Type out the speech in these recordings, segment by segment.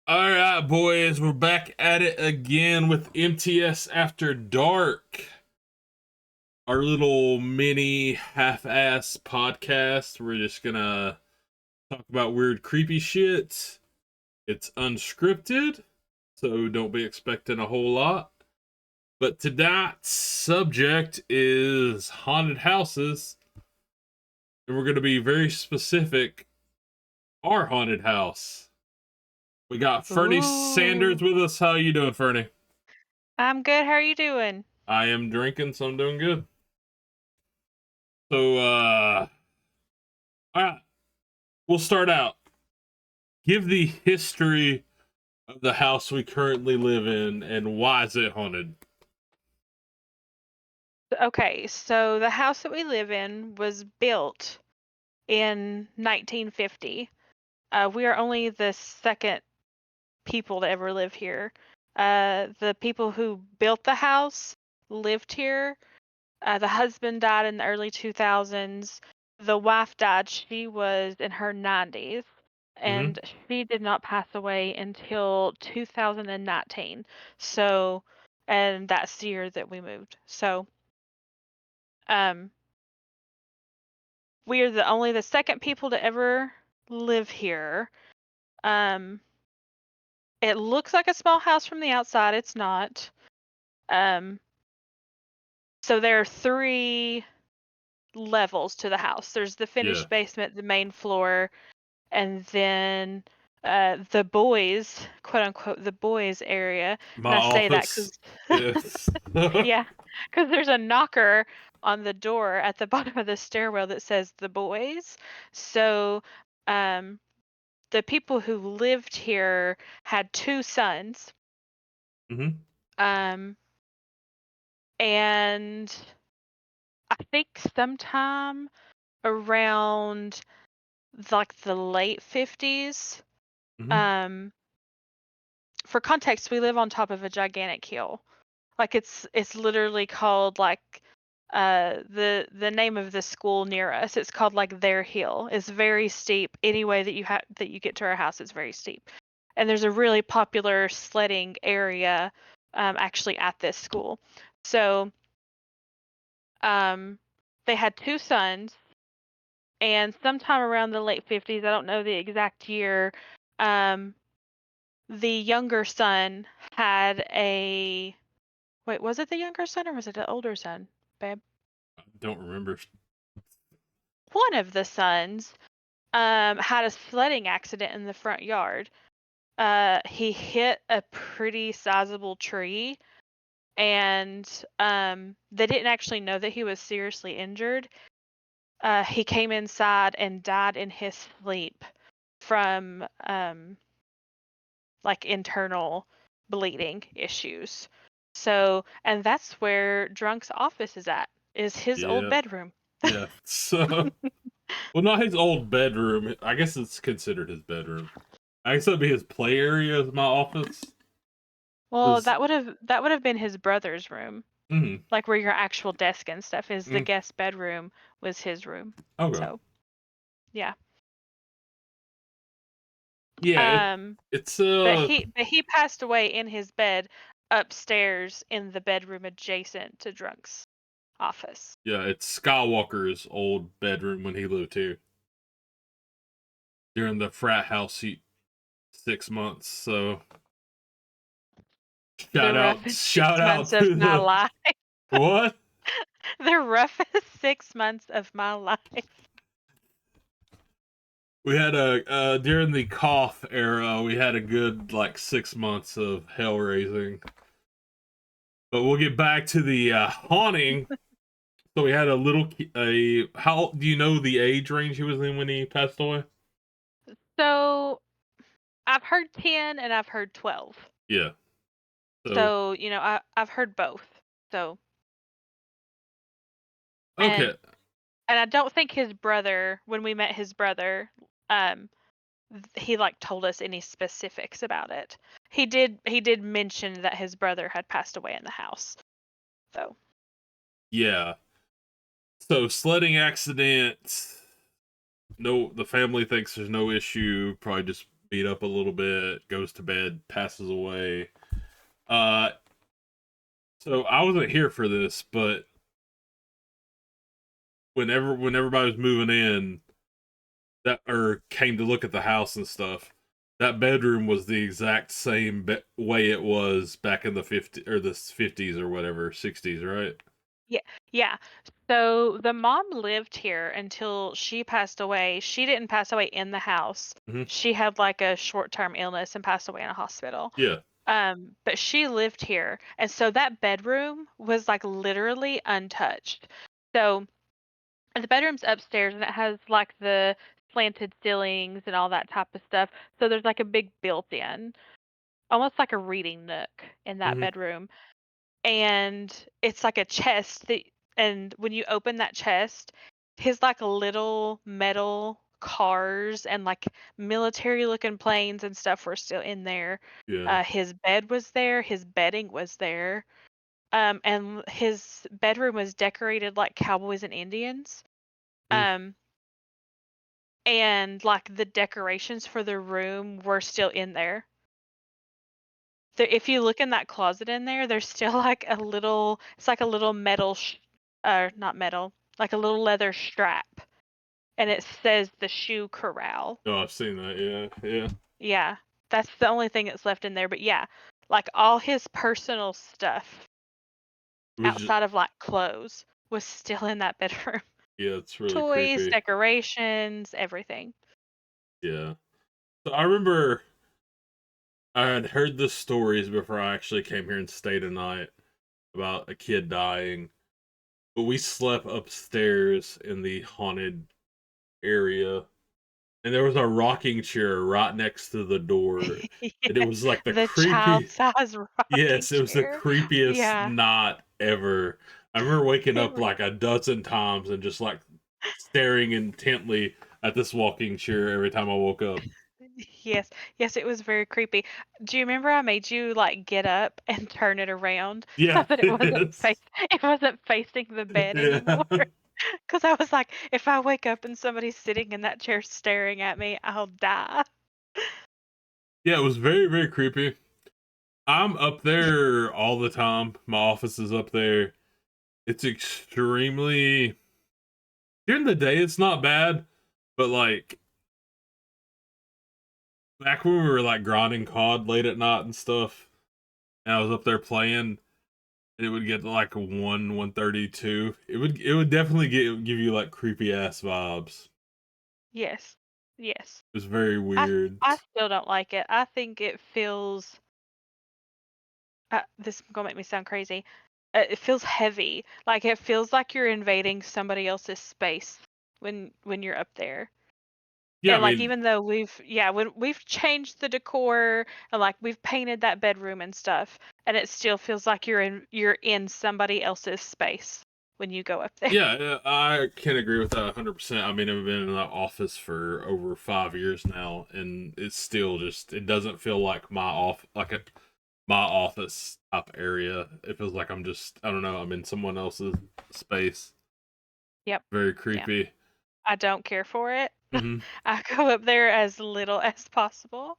All right, boys, we're back at it again with MTS After Dark, our little mini half-ass podcast. We're just gonna talk about weird, creepy shit. It's unscripted, so don't be expecting a whole lot. But tonight's subject is haunted houses, and we're gonna be very specific. Our haunted house. We got Fernie Ooh, Sanders with us. How you doing, Fernie? I'm good. How are you doing? I am drinking, so I'm doing good. So, all right, we'll start out. Give the history of the house we currently live in and why is it haunted? Okay, so the house that we live in was built in 1950. We are only the second people to ever live here. The people who built the house lived here. The husband died in the early 2000s. The wife died. She was in her 90s, Mm-hmm. and she did not pass away until 2019. So, and that's the year that we moved. So, um, we are the second people to ever live here. Um, it looks like a small house from the outside. It's not. Um, so there are three levels to the house. There's the Yeah, finished basement, the main floor, and then the boys, quote unquote, the boys area. my And I say that office. because, Yes. yeah, because there's a knocker on the door at the bottom of the stairwell that says the boys. So, um, the people who lived here had two sons, Mm-hmm. um, and I think sometime around like the late 50s. Mm-hmm. Um, for context, we live on top of a gigantic hill. Like it's literally called like the name of the school near us. It's called like their hill. It's very steep. Any way that you get to our house, it's very steep. And there's a really popular sledding area actually at this school. So um, they had two sons, and sometime around the late 50s, I don't know the exact year, um, the younger son had a wait, was it the younger son or was it the older son, babe? I don't remember. One of the sons had a sledding accident in the front yard. He hit a pretty sizable tree, and they didn't actually know that he was seriously injured. He came inside and died in his sleep from like internal bleeding issues. So, and that's where Drunk's office is his old Yeah, bedroom. yeah. So, well, not his old bedroom. I guess it's considered his bedroom. I guess that'd be his play area as my office. Well, Was that would have been his brother's room. mm-hmm. Like where your actual desk and stuff is. The Mm, guest bedroom was his room. okay. So, yeah. Yeah, Um, it's but he passed away in his bed upstairs in the bedroom adjacent to Drunk's office. yeah, it's Skywalker's old bedroom when he lived here during the frat house 6 months. So The roughest shout six out months of to my the life. what? The roughest 6 months of my life. We had a during the cough era, we had a good like 6 months of hell raising. But we'll get back to the haunting. So we had a little a how do you know the age range he was in when he passed away? So I've heard 10 and I've heard 12. Yeah. So So, I've heard both. So, okay. and and I don't think his brother, when we met his brother, um, he like told us any specifics about it. He did mention that his brother had passed away in the house. So, Yeah. So sledding accident. No, the family thinks there's no issue. Probably just beat up a little bit, goes to bed, passes away. Uh, so I wasn't here for this, but when everybody was moving in, that or came to look at the house and stuff, that bedroom was the exact same way it was back in the 50s or whatever 60s, right? Yeah, yeah. So the mom lived here until she passed away. She didn't pass away in the house. Hmm. She had like a short-term illness and passed away in a hospital. Yeah. But she lived here, and so that bedroom was like literally untouched. So the bedroom's upstairs, and it has like the slanted ceilings and all that type of stuff. So there's like a big built-in, almost like a reading nook in that Hmm. bedroom, and it's like a chest that, and when you open that chest, his like little metal cars and like military looking planes and stuff were still in there. Yeah. His bed was there, his bedding was there. And his bedroom was decorated like cowboys and Indians. Mm. Um, and like the decorations for the room were still in there. If you look in that closet in there, there's still like a little, it's like a little metal, not metal, like a little leather strap, and it says the shoe corral. Oh, I've seen that. Yeah. Yeah. Yeah, that's the only thing that's left in there. But yeah, like all his personal stuff It was just, outside of like clothes was still in that bedroom. yeah, it's really Toys, creepy. decorations, everything. Yeah. So I remember I had heard the stories before I actually came here and stayed a night about a kid dying, but we slept upstairs in the haunted area, and there was a rocking chair right next to the door, and it Yes, was like the the child creepy. size rocking Yes, it was the chair. creepiest Yeah. knot ever. I remember waking It up was like a dozen times and just like staring intently at this walking chair every time I woke up. Yes, yes, it was very creepy. Do you remember I made you like get up and turn it around so Yeah, that yes. it wasn't facing the bed Yeah. anymore? Because I was like, if I wake up and somebody's sitting in that chair staring at me, I'll die. Yeah, it was very, very creepy. I'm up there all the time. My office is up there. It's extremely during the day it's not bad, but like back when we were like grinding COD late at night and stuff, and I was up there playing, and it would get to like 1:32. It would definitely give you like creepy ass vibes. Yes, yes. It was very I weird. I still don't like it. I think it feels. This is gonna make me sound crazy. It feels heavy. Like it feels like you're invading somebody else's space when you're up there. Yeah, I And like mean, even though when we've changed the decor and like we've painted that bedroom and stuff, and it still feels like you're in somebody else's space when you go up there. yeah, I can agree with that 100%. I mean, I've been in that office for over 5 years now, and it's still just it doesn't feel like my office type area. It feels like I'm just I don't know I'm in someone else's space. Yep. Very Yeah. creepy. I don't care for it. Hmm. I go up there as little as possible.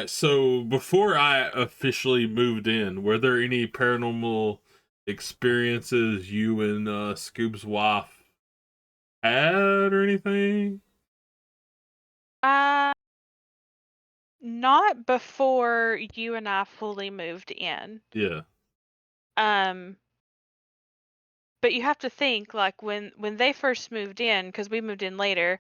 So before I officially moved in, were there any paranormal experiences you and Scoob's wife had or anything? Uh Not before you and I fully moved in. Yeah. Um but you have to think like when they first moved in, because we moved in later.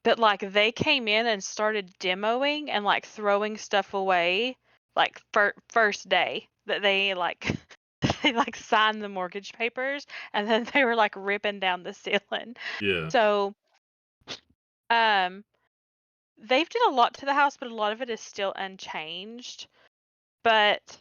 But, like, they came in and started demoing and, like, throwing stuff away, like, first day that they, like they, like, signed the mortgage papers, and then they were, like, ripping down the ceiling. Yeah. So, um, they've did a lot to the house, but a lot of it is still unchanged. But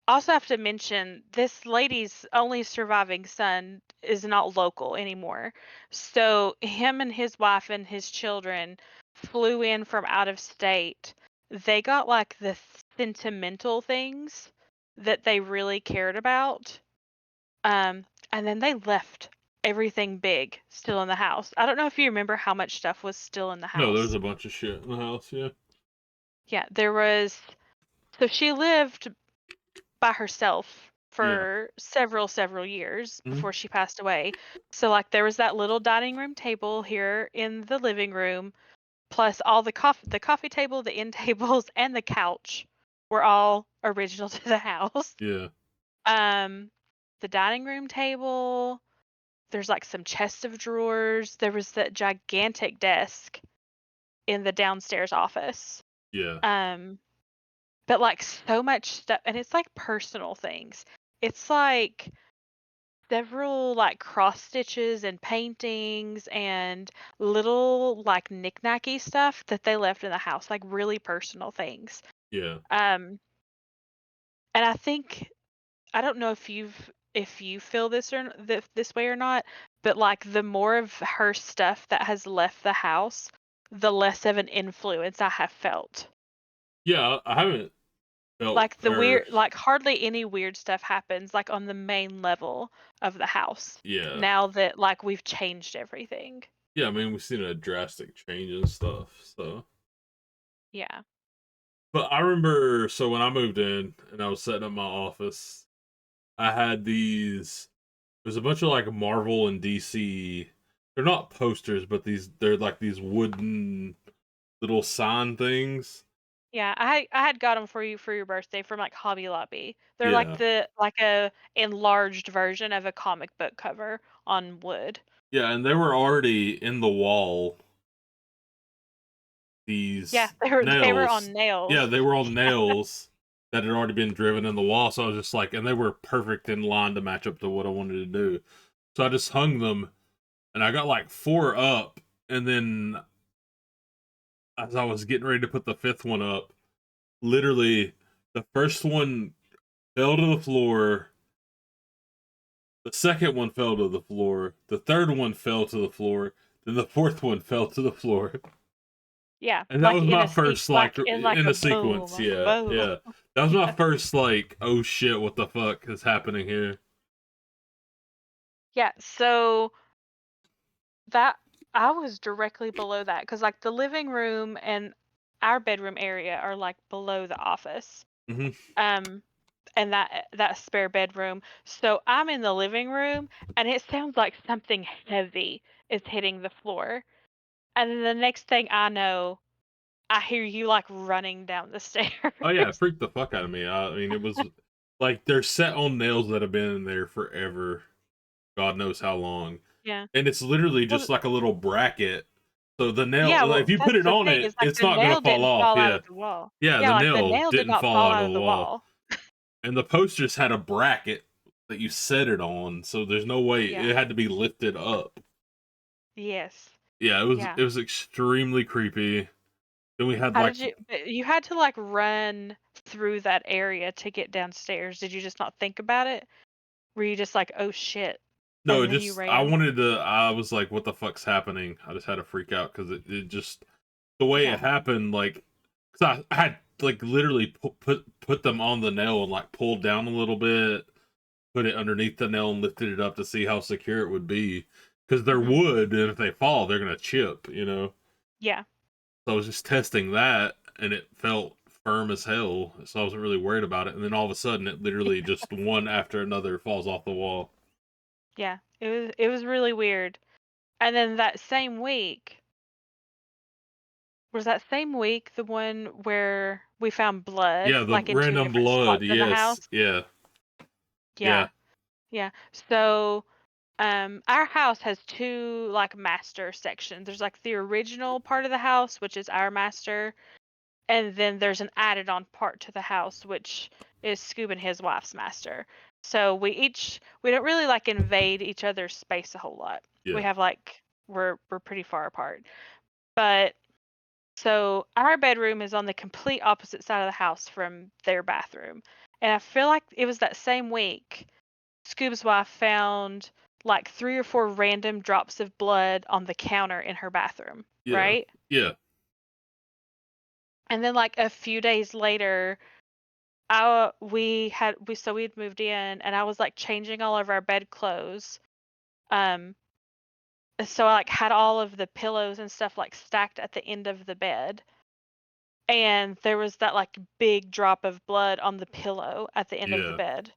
also have to mention this lady's only surviving son is not local anymore. So him and his wife and his children flew in from out of state. They got like the sentimental things that they really cared about. And then they left everything big still in the house. I don't know if you remember how much stuff was still in the No, there's house. a bunch of shit in the house. Yeah. Yeah, there was. So she lived by herself Yeah. for several years Hmm. before she passed away. So like there was that little dining room table here in the living room, plus all the coffee table, the end tables, and the couch were all original to the house. Yeah. Um, the dining room table, there's like some chest of drawers. There was that gigantic desk in the downstairs office. Yeah. Um, but like so much stuff, and it's like personal things. It's like several like cross stitches and paintings and little like knick-knacky stuff that they left in the house, like really personal things. Yeah. Um, and I think I don't know if you feel this way or not, but like the more of her stuff that has left the house, the less of an influence I have felt. Yeah. I haven't felt Like the or weird, like hardly any weird stuff happens like on the main level of the house yeah. now that like we've changed everything. Yeah. I mean, we've seen a drastic change and stuff. So, Yeah. but I remember. So when I moved in and I was setting up my office, I had these. There's a bunch of like Marvel and DC. They're not posters, but they're like these wooden little sign things. Yeah, I had got them for you for your birthday from like Hobby Lobby. They're like Yeah. the like a enlarged version of a comic book cover on wood. Yeah, and they were already in the wall, Yeah, these they were nails. on Yeah, nails. they were all nails that had already been driven in the wall. So I was just like, and they were perfect in line to match up to what I wanted to do. So I just hung them, and I got like four up. And then as I was getting ready to put the fifth one up, literally the first one fell to the floor. The second one fell to the floor. The third one fell to the floor. Then the fourth one fell to the floor. Yeah, And that like was in my a first like in like in a the sequence. boom, Yeah, boom. yeah. That was my Yeah. first like, oh shit, what the fuck is happening here? Yeah, so that I was directly below that because like the living room and our bedroom area are like below the office. Hmm. Um and that spare bedroom. So I'm in the living room and it sounds like something heavy is hitting the floor. And then the next thing I know, I hear you like running down the stairs. Oh yeah, it freaked the fuck out of me. I mean, it was like they're set on nails that have been in there forever. God knows how long. Yeah. And it's literally Well, just like a little bracket. So the yeah, nail, well, if you put that's it the on thing it, is like it's the not gonna nail fall didn't off. fall out Yeah, of the wall. yeah. Yeah, The like the nail nail did didn't not fall fall out out of of the the wall, wall. and the posters had a bracket that you set it on. So there's no way Yeah. it had to be lifted up. Yes. Yeah, Yeah. it was extremely creepy. Then we had How like did you but you had to, like, run through that area to get downstairs. Did you just not think about it? Were you just like, "Oh, shit," no, and it then you just I ran? wanted to. I was like, what the fuck's happening? I just had to freak out because it just the way it Yeah. happened. Like, cause I had like literally put them on the nail and like pulled down a little bit, put it underneath the nail and lifted it up to see how secure it would be. Because they're Mhm. wood, and if they fall, they're gonna chip. You know. Yeah. So I was just testing that, and it felt firm as hell. So I wasn't really worried about it. And then all of a sudden, it literally just one after another falls off the wall. Yeah. It was really weird. And then that same week was that same week the one where we found blood, Yeah, the like, in 2 random different blood. spots in the Yes. house? Yeah. Yeah. Yeah. Yeah. So, our house has 2, like, master sections. There's, like, the original part of the house, which is our master, and then there's an added on part to the house, which is Scoob and his wife's master. So we don't really like invade each other's space a whole lot. We Yeah. have like we're pretty far apart. But so our bedroom is on the complete opposite side of the house from their bathroom. And I feel like it was that same week Scoob's wife found like 3 or 4 random drops of blood on the counter in her bathroom, Yeah. right? Yeah. And then like a few days later, we had moved in and I was like changing all of our bedclothes Um, so I like had all of the pillows and stuff like stacked at the end of the bed, and there was that like big drop of blood on the pillow at the end of the Yeah. bed,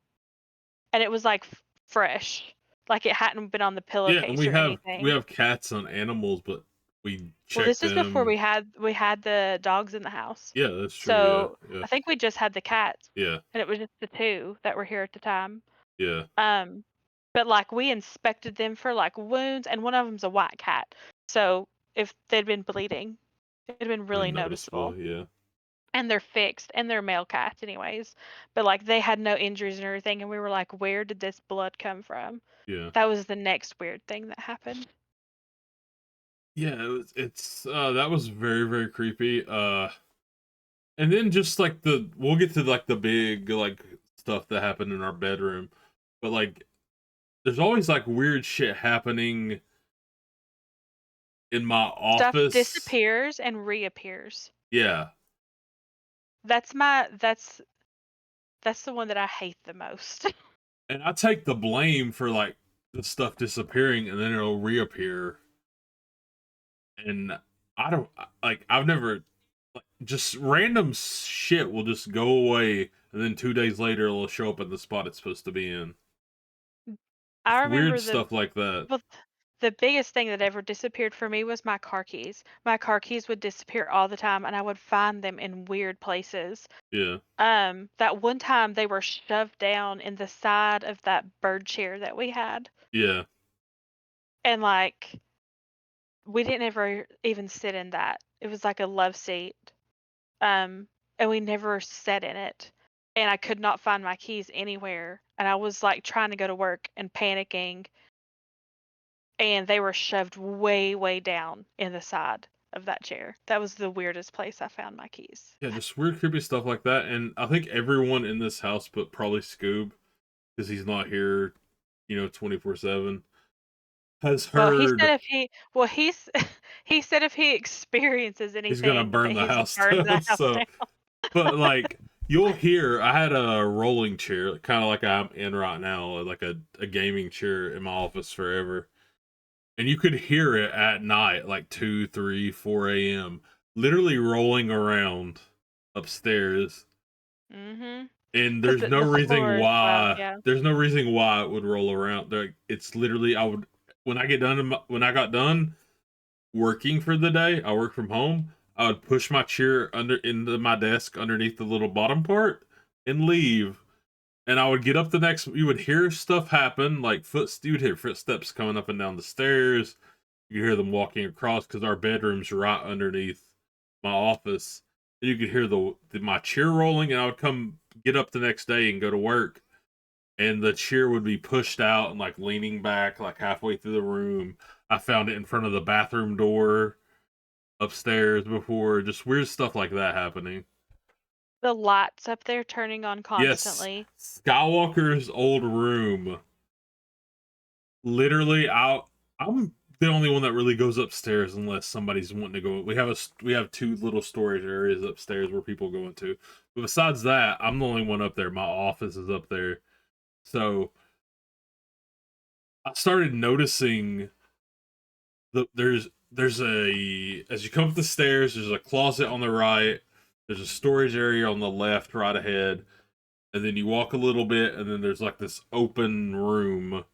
and it was like fresh, like it hadn't been on the Yeah, and pillowcase we or have anything. cats and animals, but we Well, check this is before them. we had the dogs in the house. Yeah, that's true. Yeah, So, yeah, I think we just had the cats, yeah, and it was just the 2 that were here at the time. yeah, Um, but, like, we inspected them for, like, wounds, and one of them's a white cat. So, if they'd been bleeding, it'd been really unnoticeable. noticeable. Yeah, And they're fixed, and they're male cats anyways. But, like, they had no injuries and everything, and we were like, "Where did this blood come from?" yeah, That was the next weird thing that happened. yeah. It's that was very very creepy. And then just like we'll get to like the big like stuff that happened in our bedroom, but like there's always like weird shit happening in my Stuff office. disappears and reappears. Yeah, That's my that's the one that I hate the most. and I take the blame for like the stuff disappearing and then it'll reappear. And I don't like I've never like just random shit will just go away and then 2 days later it'll show up in the spot it's supposed to be in. I Just weird remember the stuff like that. well, the biggest thing that ever disappeared for me was my car keys. My car keys would disappear all the time, and I would find them in weird places. Yeah, That one time they were shoved down in the side of that bird chair that we had, yeah, and like we didn't ever even sit in that. It was like a love seat, um, and we never sat in it. And I could not find my keys anywhere, and I was like trying to go to work and panicking, and they were shoved way, way down in the side of that chair. That was the weirdest place I found my keys. yeah. Just weird, creepy stuff like that. And I think everyone in this house, but probably Scoob, because he's not here, 24/7, has Well, he said heard if he well, he's he said if he experiences he's gonna anything, that burn the he's house burned the down. house So, down. but like you'll hear, I had a rolling chair, kind of like I'm in right now, like a gaming chair in my office forever, and you could hear it at night, like 2, 3, 4 a.m., literally rolling around upstairs. Mhm. And 'Cause there's no the reason floor is loud, why. yeah. There's no reason why it would roll around. Like it's literally, I would when I get done when I got done working for the day, I work from home. I would push my chair under into my desk underneath the little bottom part and leave. And I would get up the next. You would hear stuff happen, like you'd hear footsteps coming up and down the stairs. You could hear them walking across because our bedroom's right underneath my office. And you could hear my chair rolling, and I would come get up the next day and go to work, and the chair would be pushed out and like leaning back like halfway through the room. I found it in front of the bathroom door upstairs before. Just weird stuff like that happening. The lights up there turning on Yes, constantly. Skywalker's old room. Literally, I'm the only one that really goes upstairs unless somebody's wanting to go. We have two little storage areas upstairs where people go into. But besides that, I'm the only one up there. My office is up there. So I started noticing there's a as you come up the stairs, there's a closet on the right, there's a storage area on the left, right ahead, and then you walk a little bit, and then there's like this open room.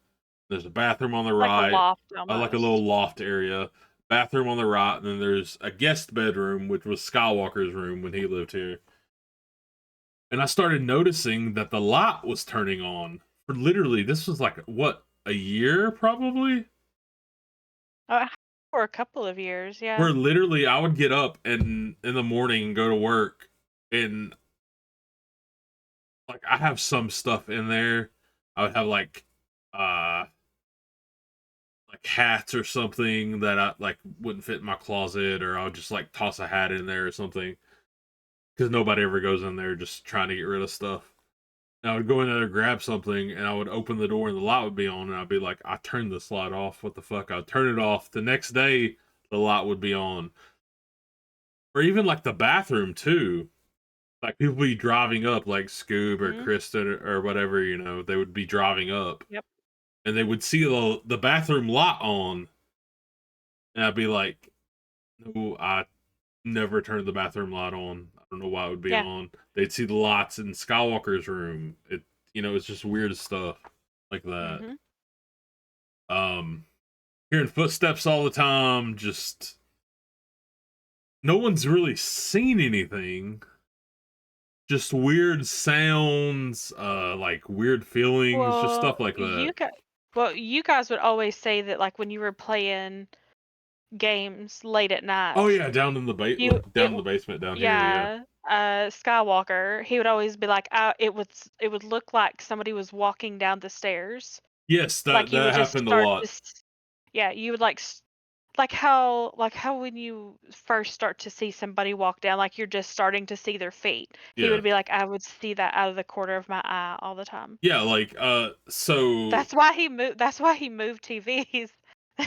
There's a bathroom on the Like a right, loft like a little almost. loft area. Bathroom on the right, and then there's a guest bedroom, which was Skywalker's room when he lived here. And I started noticing that the light was turning on for literally, this was like, what, a year probably? Uh, for a couple of years, Where yeah. literally I would get up and in the morning and go to work, and like I have some stuff in there. I would have uh like hats or something that I like wouldn't fit in my closet, or I would just like toss a hat in there or something because nobody ever goes in there just trying to get rid of stuff. And I would go in there, grab something, and I would open the door and the light would be on, and I'd be like, I turned this light off. What the fuck? I'd turn it off. The next day, the light would be on. Or even like the bathroom too. Like people be driving up, like Scoob or Mhm. Kristen or whatever, they would be driving up, Yep. and they would see the bathroom light on, and I'd be like, "No, I never turned the bathroom light on. I don't know why it would be Yeah. on." They'd see the lights in Skywalker's room. It's just weird stuff like that. Mhm. Um, Hearing footsteps all the time. Just no one's really seen anything. Just weird sounds, like weird feelings, just Well, stuff like that. you guys would always say that like when you were playing games late at Oh night, yeah, down in the you it down in the w- basement down here. Yeah. yeah, Skywalker, he would always be like, it would look like somebody was walking down the stairs. Yes, Like you that would just happened a start to lot. yeah, you would like how when you first start to see somebody walk down, like you're just starting to see their feet. He Yeah. would be like, I would see that out of the corner of my eye all the time. Yeah, like so That's why he moved TVs.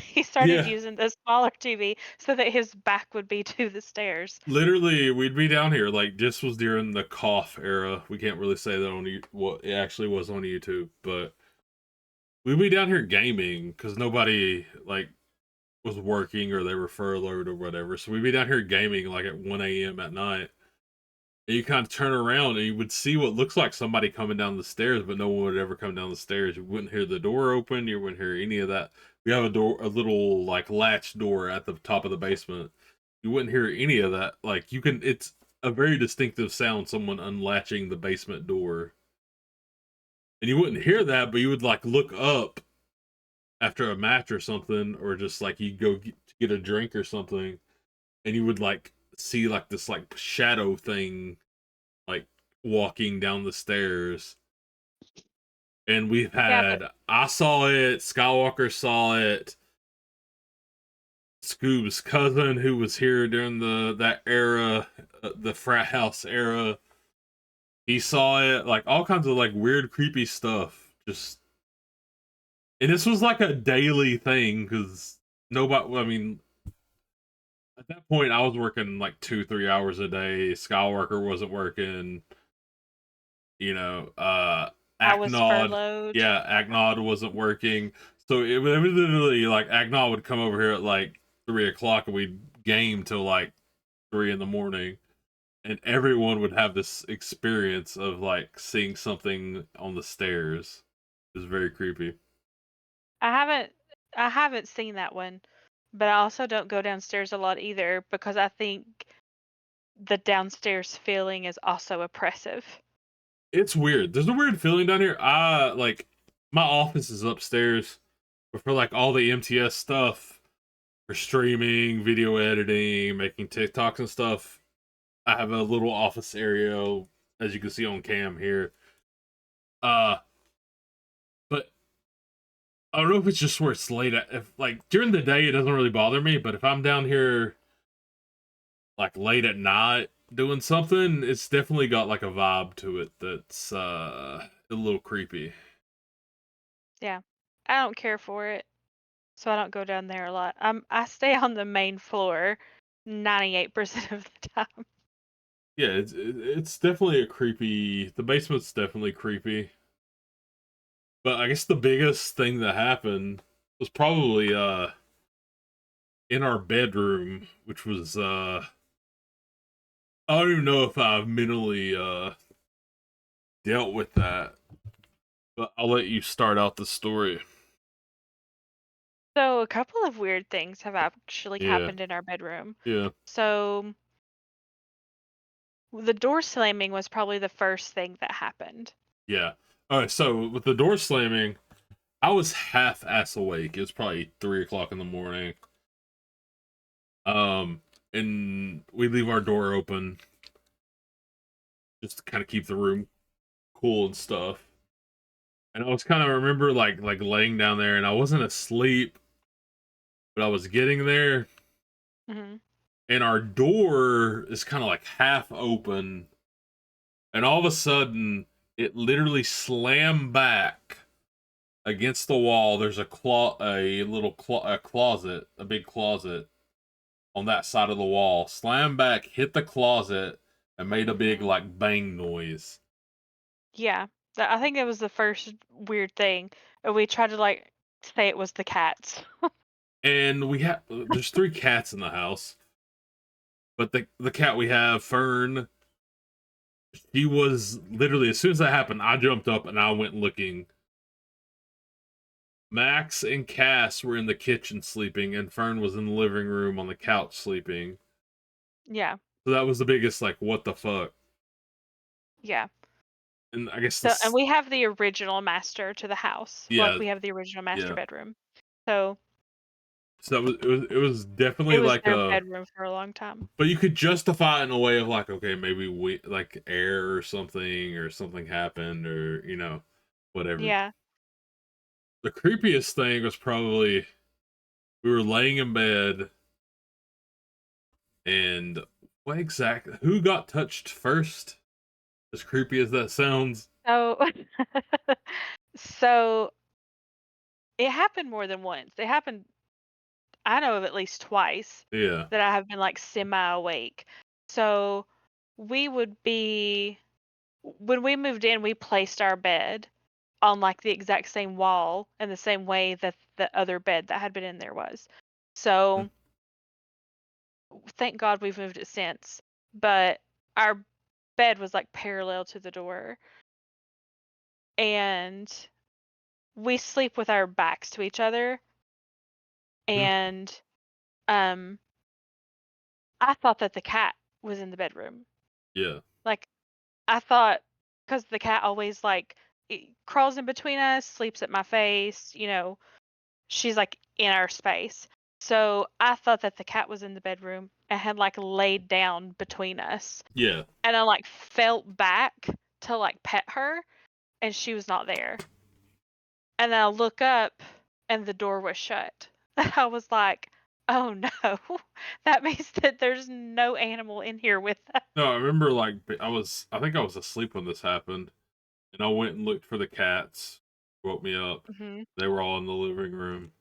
He started yeah, using the smaller TV so that his back would be to the stairs. literally we'd be down here like this was during the cough era. We can't really say that on what it actually was on YouTube, but we'd be down here gaming cuz nobody like was working or they were furloughed or whatever. So we'd be down here gaming like at 1 a.m. at night. And you kind of turn around and you would see what looks like somebody coming down the stairs, but no one would ever come down the stairs. You wouldn't hear the door open. You wouldn't hear any of that. We have a little like latch door at the top of the basement. You wouldn't hear any of that. Like it's a very distinctive sound. Someone unlatching the basement door, and you wouldn't hear that, but you would like look up after a match or something, or just like you go get a drink or something, and you would like see like this like shadow thing like walking down the stairs. And we've Yeah, but had I saw it, Skywalker saw it, Scoob's cousin who was here during that era, the frat house era. He saw it, like all kinds of like weird, creepy stuff. Just and this was like a daily thing because nobody. I mean, at that point, I was working like 2, 3 hours a day. Skywalker wasn't working. You know, I was Aknod, furloughed. yeah, Aknod wasn't working. So it was literally like Aknod would come over here at like 3 o'clock and we'd game till like 3 in the morning. And everyone would have this experience of like seeing something on the stairs. It was very creepy. I haven't I haven't seen that one, but I also don't go downstairs a lot either because I think the downstairs feeling is also oppressive. It's weird. There's a weird feeling down here. Like my office is upstairs, but for like all the MTS stuff, for streaming, video editing, making TikToks and stuff, I have a little office area, as you can see on cam here. Uh, but I don't know if it's just where it's late. If like during the day, it doesn't really bother me. But if I'm down here like late at night doing something, it's definitely got like a vibe to it that's a little creepy. Yeah. I don't care for it, so I don't go down there a lot. I stay on the main floor 98% of the time. Yeah, it's definitely a creepy. The basement's definitely creepy. But I guess the biggest thing that happened was probably in our bedroom, which was I don't even know if I've mentally dealt with that, but I'll let you start out the story. So a couple of weird things have actually Yeah, happened in our bedroom. yeah, So the door slamming was probably the first thing that happened. yeah. All right, so with the door slamming, I was half ass awake. It was probably 3 o'clock in the morning. Um, and we leave our door open just to kind of keep the room cool and stuff. And I was kind of remember like laying down there, and I wasn't asleep, but I was getting there, Hmm. and our door is kind of like half open, and all of a sudden it literally slammed back against the wall. There's a closet, a big closet on that side of the wall. Slammed back, hit the closet, and made a big Hmm. like bang noise. Yeah, I think that was the first weird thing. And we tried to like say it was the cats. And there's 3 cats in the house, but the cat we have, Fern, she was literally, as soon as that happened, I jumped up and I went looking. Max and Cass were in the kitchen sleeping, and Fern was in the living room on the couch sleeping. Yeah. So that was the biggest, like, what the fuck? Yeah. And I guess So, and this, we have the original master to the house. Like yeah, we have the original master yeah. bedroom. So So it was it definitely was like their a, bedroom for a long time. but you could justify it in a way of like, okay, maybe we like air or something happened, or whatever. Yeah. The creepiest thing was probably we were laying in bed, and who got touched first? As creepy as that sounds. So so it happened more than once. It happened, I know of at least twice Yeah. that I have been like semi awake. So we would be when we moved in, we placed our bed on like the exact same wall in the same way that the other bed that had been in there was. Mm. So thank God we've moved it since. But our bed was like parallel to the door, and we sleep with our backs to each other. Mm. And um I thought that the cat was in the bedroom. Yeah. Like I thought, because the cat always like it crawls in between us, sleeps at my face, she's like in our space. So I thought that the cat was in the bedroom and had like laid down between us. Yeah. And I like felt back to like pet her, and she was not there. And then I look up and the door was shut. I was like, oh no, that means that there's no animal in here with us. No, I remember like I think I was asleep when this happened, and I went and looked for the cats. Woke me up. Mhm. They were all in the living room.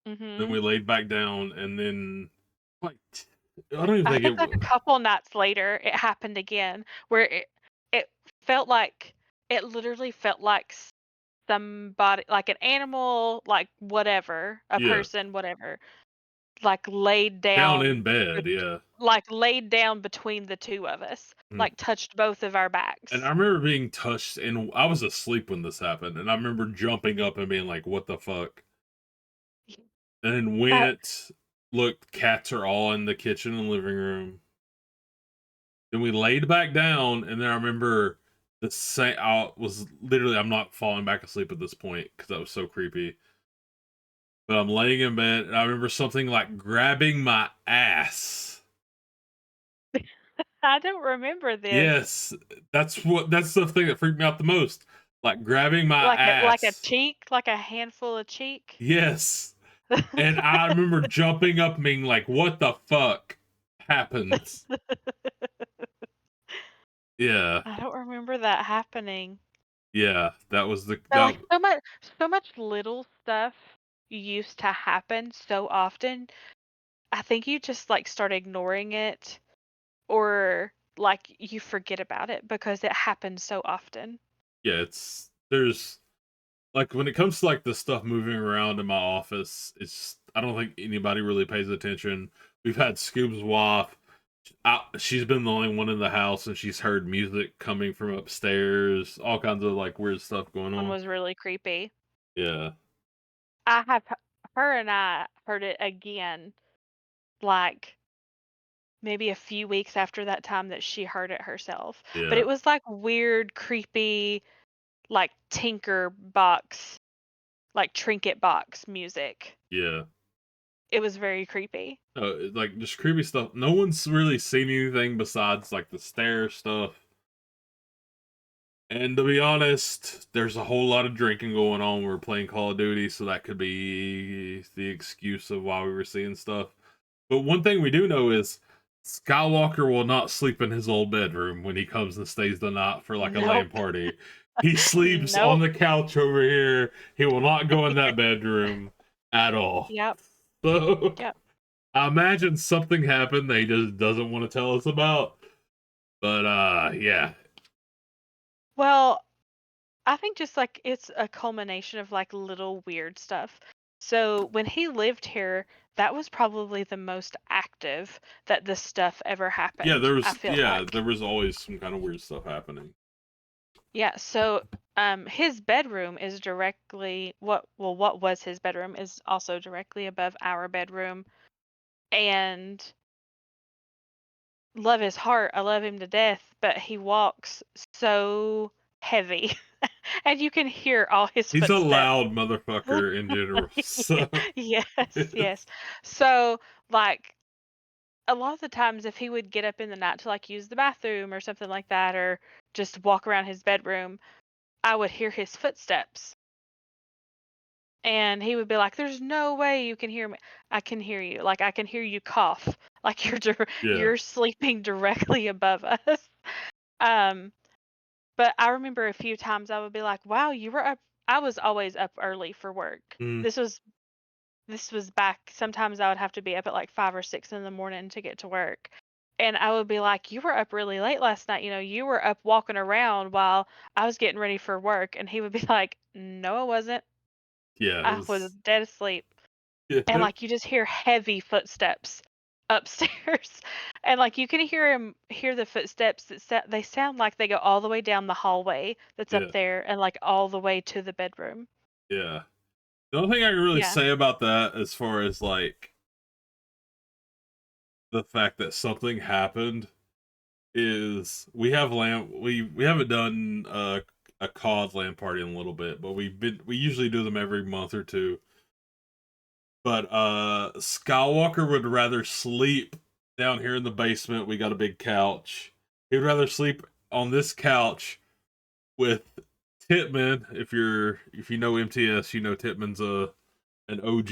Then Mhm. we laid back down, and then like I don't even I think think it like a was. couple nights later, it happened again where it felt like it literally felt like somebody, like an animal, like whatever, a Yeah, person, whatever, like laid down down, in bed. Yeah. like laid down between the two of us, Mm. like touched both of our And I backs. remember being touched, and I was asleep when this happened, and I remember jumping up and being like, "What the fuck?" And then That went, looked, cats are all in the kitchen and living room. Then we laid back down, and then I remember the same. I was literally, I'm not falling back asleep at this point because that was so creepy. But I'm laying in bed, and I remember something like grabbing my ass. I don't remember this. Yes, that's the thing that freaked me out the most. Like grabbing my Like a ass. cheek, like a handful of cheek. Yes. And I remember jumping up and being like, what the fuck happens? Yeah. I don't remember that happening. Yeah. That was the But that like so much little stuff used to happen so often. I think you just like start ignoring it, or like you forget about it because it happens so often. yeah, there's like when it comes to like the stuff moving around in my office, I don't think anybody really pays attention. We've had Scoob's wife. She's been the only one in the house, and she's heard music coming from upstairs, all kinds of like weird stuff going One on. was really creepy. Yeah, I have her and I heard it again, like maybe a few weeks after that time that she heard it herself. But yeah, it was like weird, creepy, like tinker box, like trinket box music. yeah. It was very creepy. Like just creepy stuff. No one's really seen anything besides like the stair stuff. And to be honest, there's a whole lot of drinking going on. We're playing Call of Duty, so that could be the excuse of why we were seeing stuff. But one thing we do know is Skywalker will not sleep in his old bedroom when he comes and stays the night for like a LAN Nope. party. He sleeps on Nope. the couch over here. He will not go in that bedroom at all. Yep. So Yep. I imagine something happened that he just doesn't want to tell us about. But yeah. Well, I think just like it's a culmination of like little weird stuff. So when he lived here, that was probably the most active that this stuff ever Yeah, happened, I feel there like. was always some kind of weird stuff happening. Yeah, so his bedroom is directly what was his bedroom is also directly above our bedroom. And love his heart, I love him to death, but he walks so heavy. And you can hear all his He's a footsteps. loud motherfucker in general. Yeah, So yes, yes. So, like, a lot of the times if he would get up in the night to, like, use the bathroom or something like that, or just walk around his bedroom, I would hear his footsteps, and he would be like, "There's no way you can hear me." "I can hear you, like, I can hear you cough, like, yeah. you're sleeping directly above us." Um, but I remember a few times I would be like, "Wow, you were up." I was always up early for work. Mm, This was back sometimes I would have to be up at, like, 5 or 6 in the morning to get to work, and I would be like, "You were up really late last night, you were up walking around while I was getting ready for work," and he would be like, "No, I wasn't. yeah, it I was was dead asleep." And, yeah, like, you just hear heavy footsteps upstairs, and, like, you can hear the footsteps they sound like they go all the way down the hallway that's up yeah, there and, like, all the way to the bedroom. yeah. The only thing I can really Yeah. say about that, as far as like the fact that something happened, is we haven't done a COD LAN party in a little bit, but we usually do them every month or two. But Skywalker would rather sleep down here in the basement. We got a big couch. He'd rather sleep on this couch with Titman. If you know MTS, you know Titman's an OG.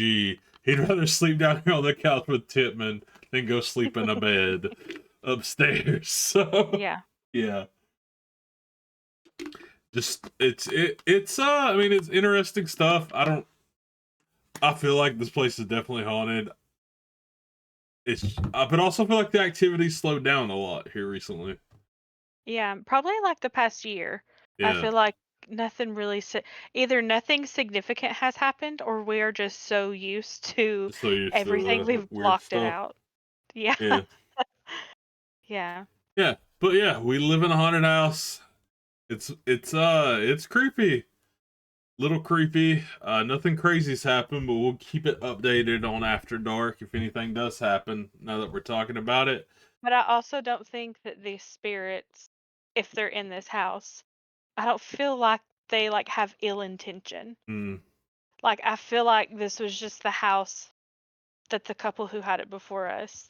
He'd rather sleep down here on the couch with Titman than go sleep in a bed upstairs. So Yeah. yeah, just it's I mean it's interesting stuff. I feel like this place is definitely haunted. It's but also feel like the activity slowed down a lot here recently. Yeah, probably, like, the past year. I Yeah, feel like nothing really either nothing significant has happened or we are just so used to just so used to everything, the we've weird blocked it stuff. out. Yeah. Yeah, Yeah. yeah, but yeah, we live in a haunted house. It's creepy, little creepy. Nothing crazy's happened, but we'll keep it updated on After Dark if anything does happen. Now that we're talking about it. But I also don't think that these spirits, if they're in this house, I don't feel like they, like, have ill intention. Hmm. Like, I feel like this was just the house that the couple who had it before us.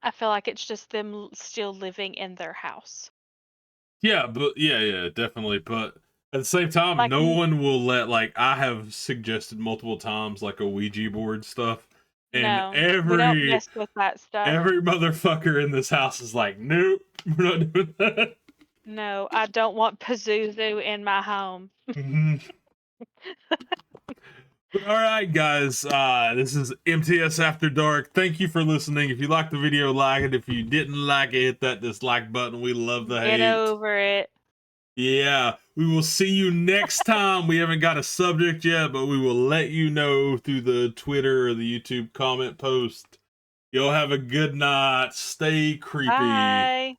I feel like it's just them still living in their house. Yeah, but yeah, definitely. But at the same time, Like, no one will let like I have suggested multiple times like a Ouija board stuff, and no, we don't mess with that stuff. every motherfucker in this house is like, nope, we're not doing that. No, I don't want Pazuzu in my home. Mhm. But all right, guys, this is MTS After Dark. Thank you for listening. If you liked the video, like it. If you didn't like it, hit that dislike button. We love the Get hate. over it. Yeah, we will see you next time. We haven't got a subject yet, but we will let you know through the Twitter or the YouTube comment post. Y'all have a good night. Stay creepy. Bye.